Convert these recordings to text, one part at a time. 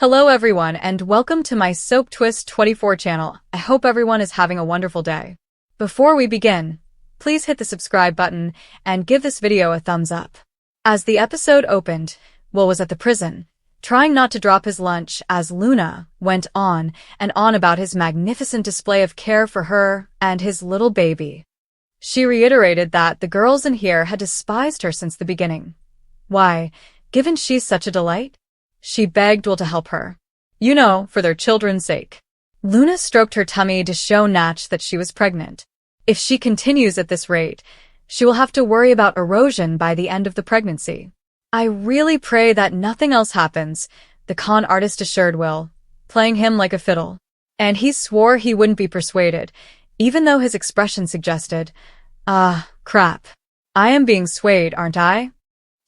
Hello everyone and welcome to my Soap Twist 24 channel. I hope everyone is having a wonderful day. Before we begin, please hit the subscribe button and give this video a thumbs up. As the episode opened, Will was at the prison, trying not to drop his lunch as Luna went on and on about his magnificent display of care for her and his little baby. She reiterated that the girls in here had despised her since the beginning. Why, given she's such a delight? She begged Will to help her. You know, for their children's sake. Luna stroked her tummy to show Natch that she was pregnant. If she continues at this rate, she will have to worry about erosion by the end of the pregnancy. I really pray that nothing else happens, the con artist assured Will, playing him like a fiddle. And he swore he wouldn't be persuaded, even though his expression suggested, crap. I am being swayed, aren't I?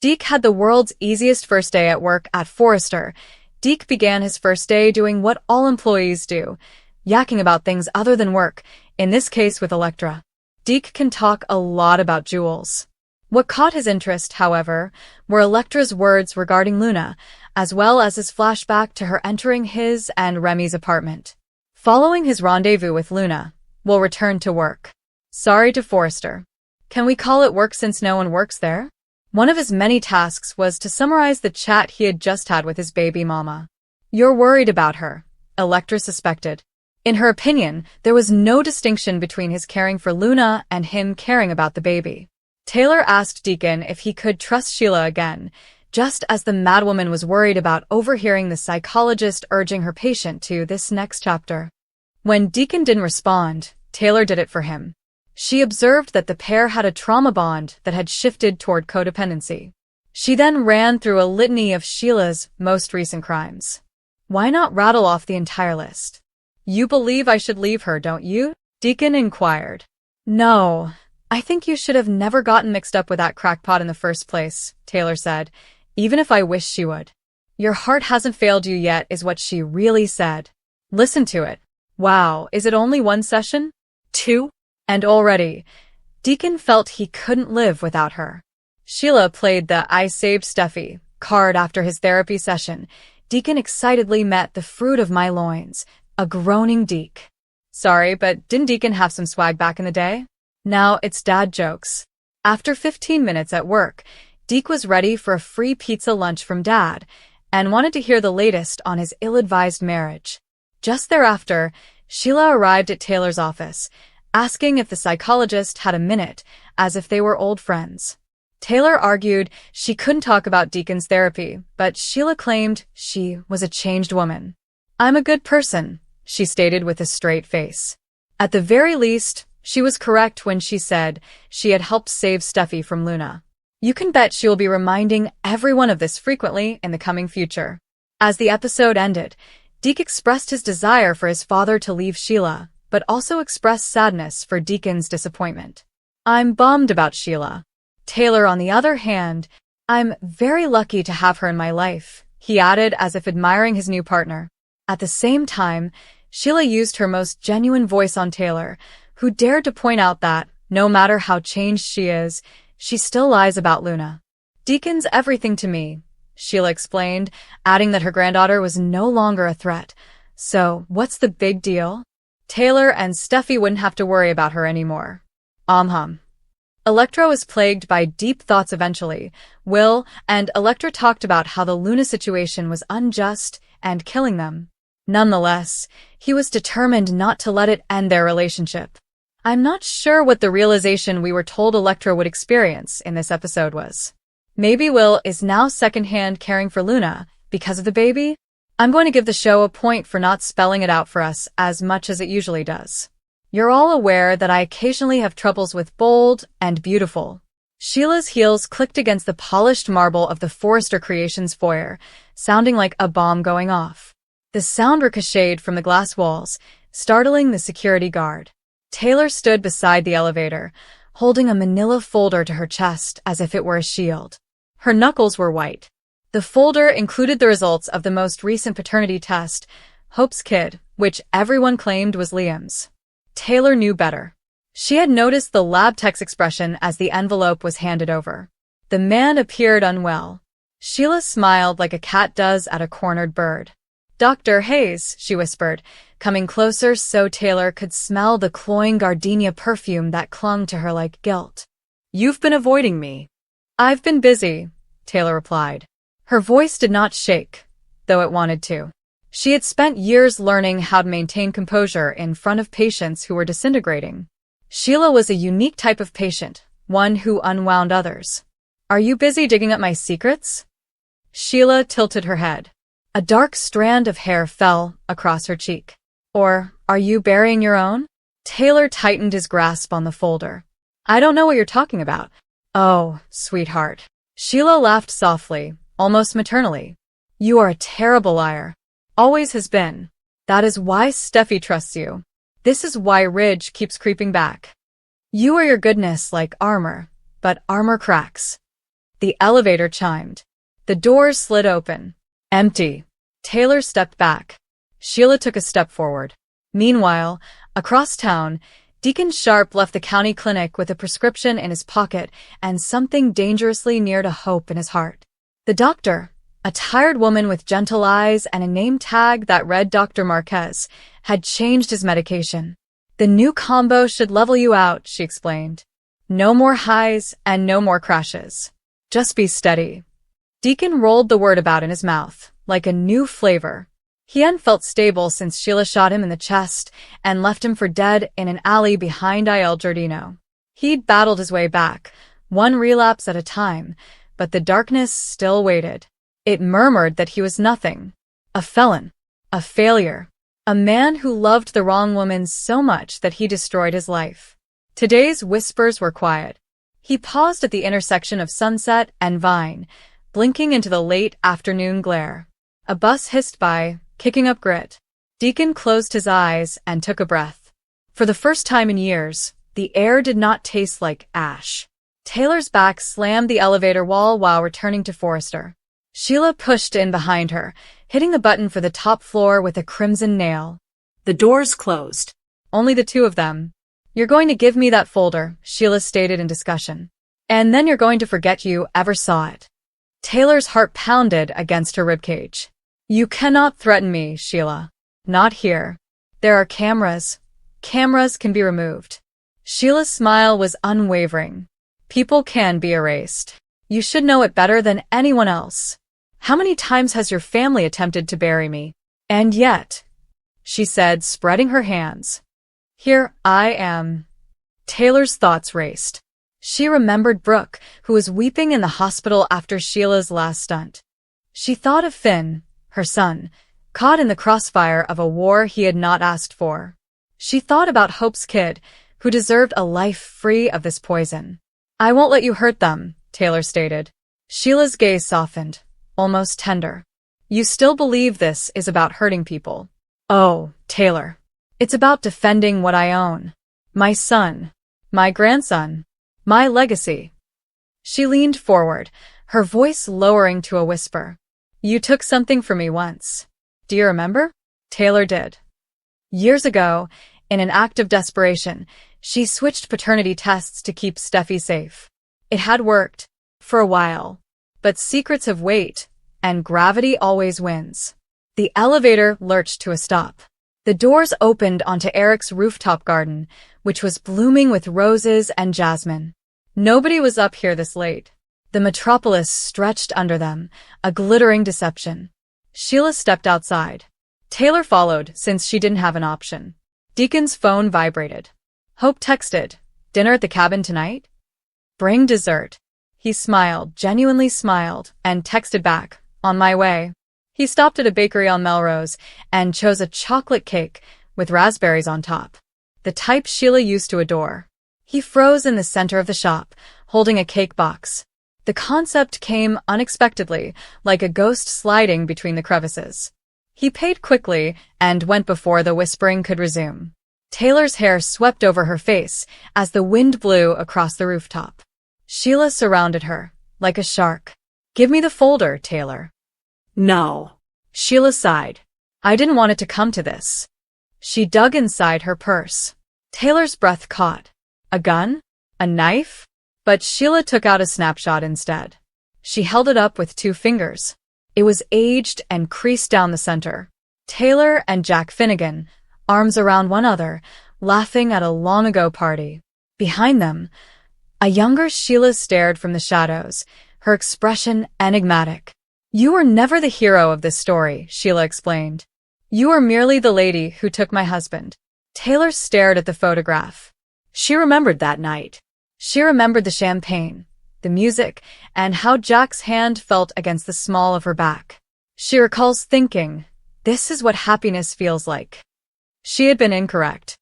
Deke had the world's easiest first day at work at Forrester. Deke began his first day doing what all employees do, yakking about things other than work, in this case with Elektra. Deke can talk a lot about jewels. What caught his interest, however, were Elektra's words regarding Luna, as well as his flashback to her entering his and Remy's apartment. Following his rendezvous with Luna, Will returned to work. Sorry to Forrester. Can we call it work since no one works there? One of his many tasks was to summarize the chat he had just had with his baby mama. You're worried about her, Elektra suspected. In her opinion, there was no distinction between his caring for Luna and him caring about the baby. Taylor asked Deacon if he could trust Sheila again, just as the madwoman was worried about overhearing the psychologist urging her patient to this next chapter. When Deacon didn't respond, Taylor did it for him. She observed that the pair had a trauma bond that had shifted toward codependency. She then ran through a litany of Sheila's most recent crimes. Why not rattle off the entire list? You believe I should leave her, don't you? Deacon inquired. No, I think you should have never gotten mixed up with that crackpot in the first place, Taylor said, even if I wish she would. Your heart hasn't failed you yet is what she really said. Listen to it. Wow, is it only one session? 2? And already, Deacon felt he couldn't live without her. Sheila played the I saved Steffi card after his therapy session. Deacon excitedly met the fruit of my loins, a groaning Deke. Sorry, but didn't Deacon have some swag back in the day? Now it's dad jokes. After 15 minutes at work, Deke was ready for a free pizza lunch from Dad and wanted to hear the latest on his ill-advised marriage. Just thereafter, Sheila arrived at Taylor's office, asking if the psychologist had a minute, as if they were old friends. Taylor argued she couldn't talk about Deacon's therapy, but Sheila claimed she was a changed woman. I'm a good person, she stated with a straight face. At the very least, she was correct when she said she had helped save Steffi from Luna. You can bet she will be reminding everyone of this frequently in the coming future. As the episode ended, Deke expressed his desire for his father to leave Sheila, but also expressed sadness for Deacon's disappointment. I'm bummed about Sheila. Taylor, on the other hand, I'm very lucky to have her in my life, he added as if admiring his new partner. At the same time, Sheila used her most genuine voice on Taylor, who dared to point out that, no matter how changed she is, she still lies about Luna. Deacon's everything to me, Sheila explained, adding that her granddaughter was no longer a threat. So, what's the big deal? Taylor and Steffi wouldn't have to worry about her anymore. Elektra was plagued by deep thoughts eventually. Will and Elektra talked about how the Luna situation was unjust and killing them. Nonetheless, he was determined not to let it end their relationship. I'm not sure what the realization we were told Elektra would experience in this episode was. Maybe Will is now secondhand caring for Luna because of the baby? I'm going to give the show a point for not spelling it out for us as much as it usually does. You're all aware that I occasionally have troubles with bold and beautiful. Sheila's heels clicked against the polished marble of the Forrester Creations foyer, sounding like a bomb going off. The sound ricocheted from the glass walls, startling the security guard. Taylor stood beside the elevator, holding a manila folder to her chest as if it were a shield. Her knuckles were white. The folder included the results of the most recent paternity test, Hope's kid, which everyone claimed was Liam's. Taylor knew better. She had noticed the lab tech's expression as the envelope was handed over. The man appeared unwell. Sheila smiled like a cat does at a cornered bird. Dr. Hayes, she whispered, coming closer so Taylor could smell the cloying gardenia perfume that clung to her like guilt. You've been avoiding me. I've been busy, Taylor replied. Her voice did not shake, though it wanted to. She had spent years learning how to maintain composure in front of patients who were disintegrating. Sheila was a unique type of patient, one who unwound others. Are you busy digging up my secrets? Sheila tilted her head. A dark strand of hair fell across her cheek. Or, are you burying your own? Taylor tightened his grasp on the folder. I don't know what you're talking about. Oh, sweetheart. Sheila laughed softly, almost maternally. You are a terrible liar. Always has been. That is why Steffi trusts you. This is why Ridge keeps creeping back. You are your goodness like armor, but armor cracks. The elevator chimed. The doors slid open. Empty. Taylor stepped back. Sheila took a step forward. Meanwhile, across town, Deacon Sharp left the county clinic with a prescription in his pocket and something dangerously near to hope in his heart. The doctor, a tired woman with gentle eyes and a name tag that read Dr. Marquez, had changed his medication. The new combo should level you out, she explained. No more highs and no more crashes. Just be steady. Deacon rolled the word about in his mouth, like a new flavor. He hadn't felt stable since Sheila shot him in the chest and left him for dead in an alley behind Il Giardino. He'd battled his way back, one relapse at a time, but the darkness still waited. It murmured that he was nothing. A felon. A failure. A man who loved the wrong woman so much that he destroyed his life. Today's whispers were quiet. He paused at the intersection of Sunset and Vine, blinking into the late afternoon glare. A bus hissed by, kicking up grit. Deacon closed his eyes and took a breath. For the first time in years, the air did not taste like ash. Taylor's back slammed the elevator wall while returning to Forrester. Sheila pushed in behind her, hitting the button for the top floor with a crimson nail. The doors closed. Only the two of them. You're going to give me that folder, Sheila stated in discussion. And then you're going to forget you ever saw it. Taylor's heart pounded against her ribcage. You cannot threaten me, Sheila. Not here. There are cameras. Cameras can be removed. Sheila's smile was unwavering. People can be erased. You should know it better than anyone else. How many times has your family attempted to bury me? And yet, she said, spreading her hands. Here I am. Taylor's thoughts raced. She remembered Brooke, who was weeping in the hospital after Sheila's last stunt. She thought of Finn, her son, caught in the crossfire of a war he had not asked for. She thought about Hope's kid, who deserved a life free of this poison. I won't let you hurt them, Taylor stated. Sheila's gaze softened, almost tender. You still believe this is about hurting people? Oh, Taylor. It's about defending what I own. My son. My grandson. My legacy. She leaned forward, her voice lowering to a whisper. You took something from me once. Do you remember? Taylor did. Years ago, in an act of desperation, she switched paternity tests to keep Steffi safe. It had worked. For a while. But secrets have weight, and gravity always wins. The elevator lurched to a stop. The doors opened onto Eric's rooftop garden, which was blooming with roses and jasmine. Nobody was up here this late. The metropolis stretched under them, a glittering deception. Sheila stepped outside. Taylor followed, since she didn't have an option. Deacon's phone vibrated. Hope texted, dinner at the cabin tonight? Bring dessert. He smiled, genuinely smiled, and texted back, on my way. He stopped at a bakery on Melrose and chose a chocolate cake with raspberries on top. The type Sheila used to adore. He froze in the center of the shop, holding a cake box. The concept came unexpectedly, like a ghost sliding between the crevices. He paid quickly and went before the whispering could resume. Taylor's hair swept over her face as the wind blew across the rooftop. Sheila surrounded her, like a shark. Give me the folder, Taylor. No. Sheila sighed. I didn't want it to come to this. She dug inside her purse. Taylor's breath caught. A gun? A knife? But Sheila took out a snapshot instead. She held it up with 2 fingers. It was aged and creased down the center. Taylor and Jack Finnegan, arms around one another, laughing at a long-ago party. Behind them, a younger Sheila stared from the shadows, her expression enigmatic. "You were never the hero of this story," Sheila explained. "You were merely the lady who took my husband." Taylor stared at the photograph. She remembered that night. She remembered the champagne, the music, and how Jack's hand felt against the small of her back. She recalls thinking, this is what happiness feels like. She had been incorrect.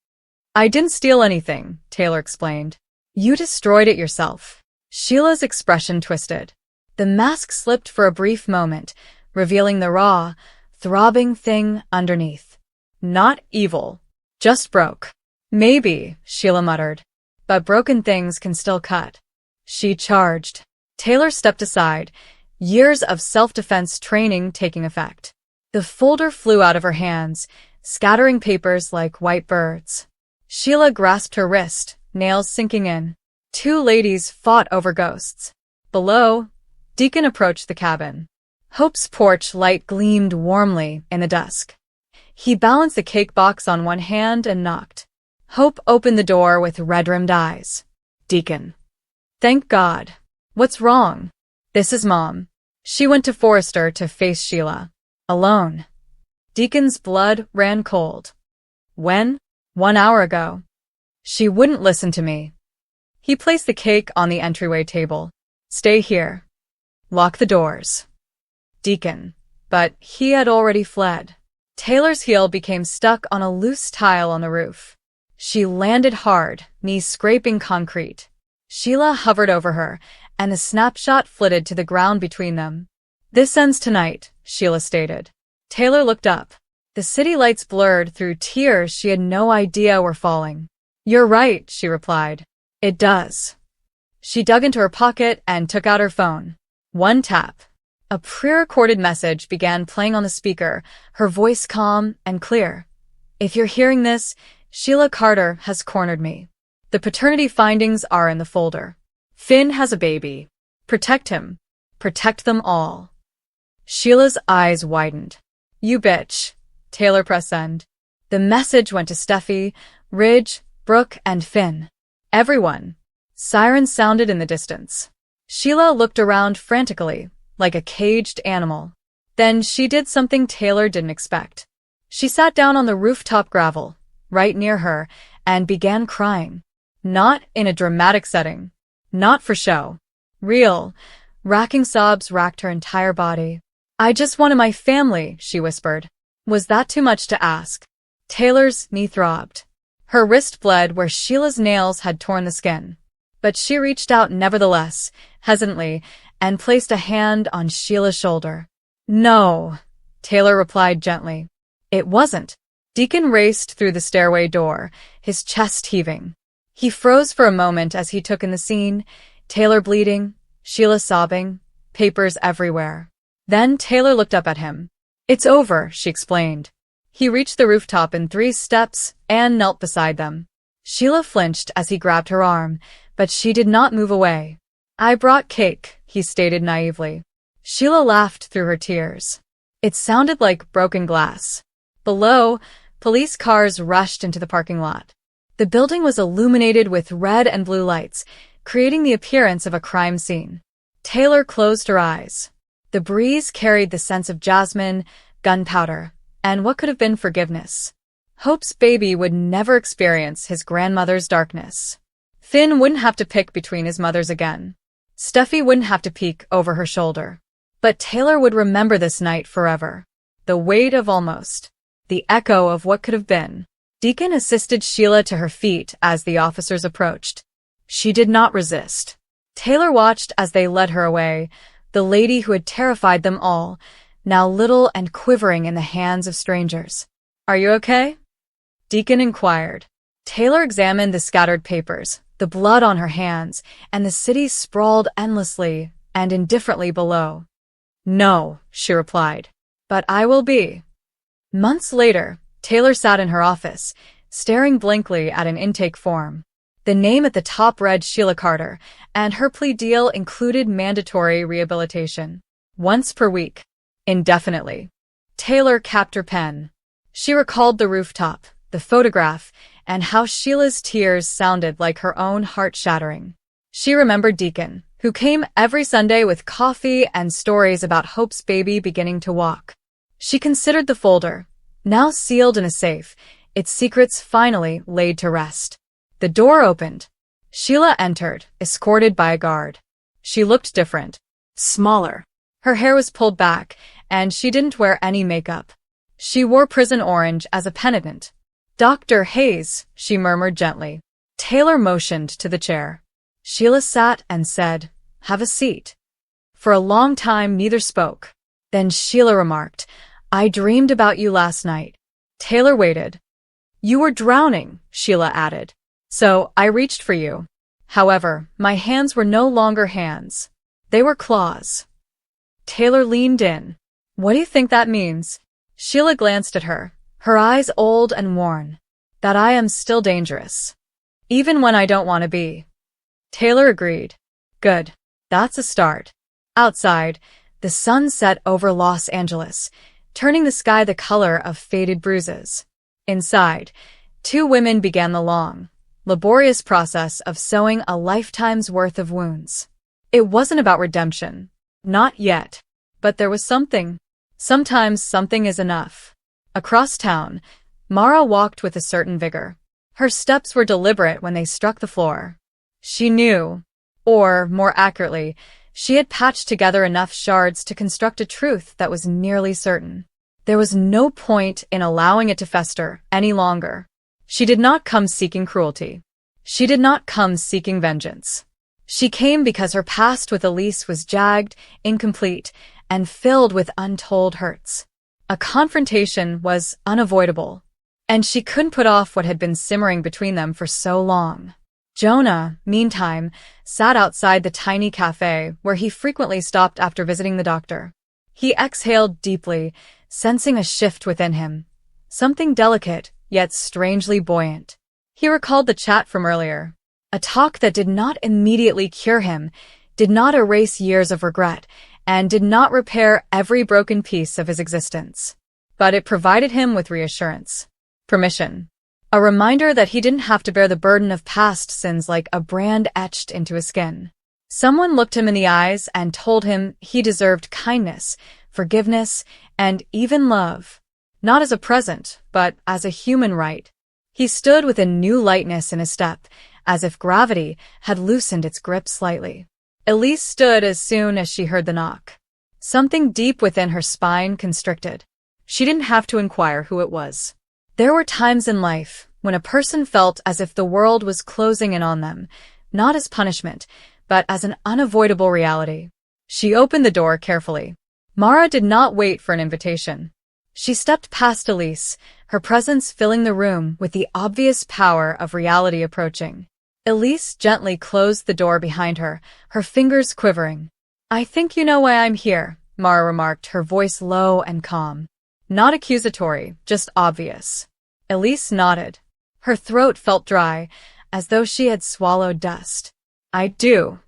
"I didn't steal anything," Taylor explained. "You destroyed it yourself." Sheila's expression twisted. The mask slipped for a brief moment, revealing the raw, throbbing thing underneath. "Not evil. Just broke." "Maybe," Sheila muttered. "But broken things can still cut." She charged. Taylor stepped aside, years of self-defense training taking effect. The folder flew out of her hands, scattering papers like white birds. Sheila grasped her wrist, nails sinking in. Two ladies fought over ghosts. Below, Deacon approached the cabin. Hope's porch light gleamed warmly in the dusk. He balanced the cake box on one hand and knocked. Hope opened the door with red-rimmed eyes. "Deacon." "Thank God. What's wrong?" "This is Mom." She went to Forrester to face Sheila. Alone. Deacon's blood ran cold. "When?" "1 hour ago." "She wouldn't listen to me." He placed the cake on the entryway table. "Stay here. Lock the doors." "Deacon." But he had already fled. Taylor's heel became stuck on a loose tile on the roof. She landed hard, knees scraping concrete. Sheila hovered over her, and the snapshot flitted to the ground between them. "This ends tonight," Sheila stated. Taylor looked up. The city lights blurred through tears she had no idea were falling. "You're right," she replied. "It does." She dug into her pocket and took out her phone. One tap. A pre-recorded message began playing on the speaker, her voice calm and clear. "If you're hearing this, Sheila Carter has cornered me. The paternity findings are in the folder. Finn has a baby. Protect him. Protect them all." Sheila's eyes widened. "You bitch." Taylor pressed send. The message went to Steffi, Ridge, Brooke, and Finn. Everyone. Sirens sounded in the distance. Sheila looked around frantically, like a caged animal. Then she did something Taylor didn't expect. She sat down on the rooftop gravel, right near her, and began crying. Not in a dramatic setting. Not for show. Real. Racking sobs racked her entire body. "I just wanted my family," she whispered. Was that too much to ask? Taylor's knee throbbed. Her wrist bled where Sheila's nails had torn the skin. But she reached out nevertheless, hesitantly, and placed a hand on Sheila's shoulder. "No," Taylor replied gently. "It wasn't." Deacon raced through the stairway door, his chest heaving. He froze for a moment as he took in the scene, Taylor bleeding, Sheila sobbing, papers everywhere. Then Taylor looked up at him. "It's over," she explained. He reached the rooftop in 3 steps and knelt beside them. Sheila flinched as he grabbed her arm, but she did not move away. "I brought cake," he stated naively. Sheila laughed through her tears. It sounded like broken glass. Below, police cars rushed into the parking lot. The building was illuminated with red and blue lights, creating the appearance of a crime scene. Taylor closed her eyes. The breeze carried the sense of jasmine, gunpowder, and what could have been forgiveness. Hope's baby would never experience his grandmother's darkness. Finn wouldn't have to pick between his mothers again. Steffi wouldn't have to peek over her shoulder. But Taylor would remember this night forever. The weight of almost. The echo of what could have been. Deacon assisted Sheila to her feet as the officers approached. She did not resist. Taylor watched as they led her away, the lady who had terrified them all, now little and quivering in the hands of strangers. "Are you okay?" Deacon inquired. Taylor examined the scattered papers, the blood on her hands, and the city sprawled endlessly and indifferently below. "No," she replied. "But I will be." Months later, Taylor sat in her office, staring blankly at an intake form. The name at the top read Sheila Carter, and her plea deal included mandatory rehabilitation. Once per week. Indefinitely. Taylor capped her pen. She recalled the rooftop, the photograph, and how Sheila's tears sounded like her own heart shattering. She remembered Deacon, who came every Sunday with coffee and stories about Hope's baby beginning to walk. She considered the folder, now sealed in a safe, its secrets finally laid to rest. The door opened. Sheila entered, escorted by a guard. She looked different. Smaller. Her hair was pulled back, and she didn't wear any makeup. She wore prison orange as a pendant. "Dr. Hayes," she murmured gently. Taylor motioned to the chair. Sheila sat and said, "Have a seat." For a long time neither spoke. Then Sheila remarked, "I dreamed about you last night." Taylor waited. "You were drowning," Sheila added. "So I reached for you. However, my hands were no longer hands. They were claws." Taylor leaned in. "What do you think that means?" Sheila glanced at her eyes old and worn. "That I am still dangerous. Even when I don't want to be." Taylor agreed. "Good. That's a start." Outside, the sun set over Los Angeles, turning the sky the color of faded bruises. Inside, two women began the long, laborious process of sewing a lifetime's worth of wounds. It wasn't about redemption. Not yet. But there was something. Sometimes something is enough. Across town, Mara walked with a certain vigor. Her steps were deliberate when they struck the floor. She knew, or more accurately, she had patched together enough shards to construct a truth that was nearly certain. There was no point in allowing it to fester any longer. She did not come seeking cruelty. She did not come seeking vengeance. She came because her past with Elise was jagged, incomplete, and filled with untold hurts. A confrontation was unavoidable, and she couldn't put off what had been simmering between them for so long. Jonah, meantime, sat outside the tiny cafe where he frequently stopped after visiting the doctor. He exhaled deeply, sensing a shift within him. Something delicate, yet strangely buoyant. He recalled the chat from earlier. A talk that did not immediately cure him, did not erase years of regret, and did not repair every broken piece of his existence. But it provided him with reassurance. Permission. A reminder that he didn't have to bear the burden of past sins like a brand etched into his skin. Someone looked him in the eyes and told him he deserved kindness, forgiveness, and even love. Not as a present, but as a human right. He stood with a new lightness in his step, as if gravity had loosened its grip slightly. Elise stood as soon as she heard the knock. Something deep within her spine constricted. She didn't have to inquire who it was. There were times in life when a person felt as if the world was closing in on them, not as punishment, but as an unavoidable reality. She opened the door carefully. Mara did not wait for an invitation. She stepped past Elise, her presence filling the room with the obvious power of reality approaching. Elise gently closed the door behind her, her fingers quivering. "I think you know why I'm here," Mara remarked, her voice low and calm. Not accusatory, just obvious. Elise nodded. Her throat felt dry, as though she had swallowed dust. "I do."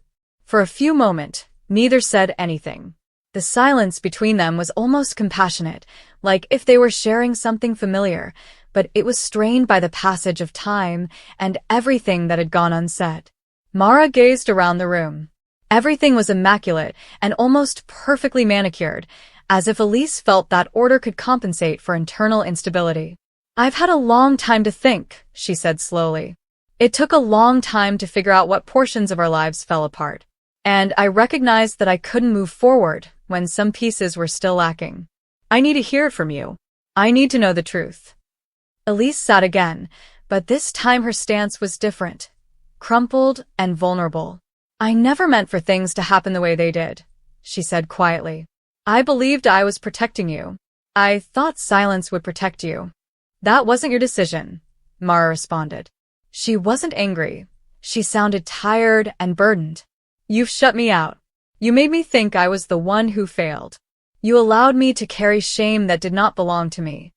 For a few moments, neither said anything. The silence between them was almost compassionate, like if they were sharing something familiar, but it was strained by the passage of time and everything that had gone unsaid. Mara gazed around the room. Everything was immaculate and almost perfectly manicured, as if Elise felt that order could compensate for internal instability. "I've had a long time to think," she said slowly. "It took a long time to figure out what portions of our lives fell apart. And I recognized that I couldn't move forward when some pieces were still lacking. I need to hear it from you. I need to know the truth." Elise sat again, but this time her stance was different, crumpled and vulnerable. "I never meant for things to happen the way they did," she said quietly. "I believed I was protecting you. I thought silence would protect you." "That wasn't your decision," Mara responded. She wasn't angry. She sounded tired and burdened. "You've shut me out. You made me think I was the one who failed. You allowed me to carry shame that did not belong to me."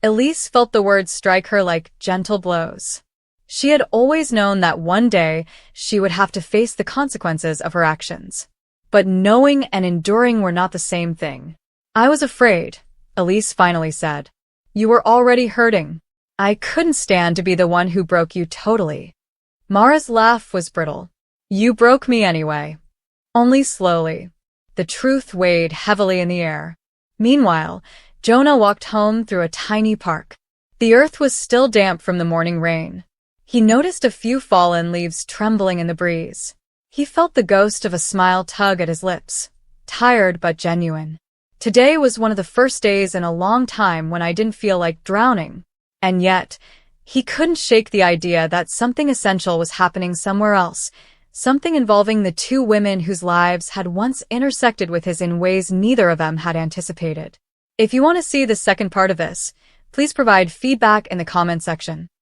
Elise felt the words strike her like gentle blows. She had always known that one day she would have to face the consequences of her actions. But knowing and enduring were not the same thing. "I was afraid," Elise finally said. You were already hurting. I couldn't stand to be the one who broke you totally. Mara's laugh was brittle. You broke me anyway. Only slowly. The truth weighed heavily in the air. Meanwhile, Jonah walked home through a tiny park. The earth was still damp from the morning rain. He noticed a few fallen leaves trembling in the breeze. He felt the ghost of a smile tug at his lips, tired but genuine. Today was one of the first days in a long time when I didn't feel like drowning. And yet, he couldn't shake the idea that something essential was happening somewhere else, something involving the two women whose lives had once intersected with his in ways neither of them had anticipated. If you want to see the second part of this, please provide feedback in the comment section.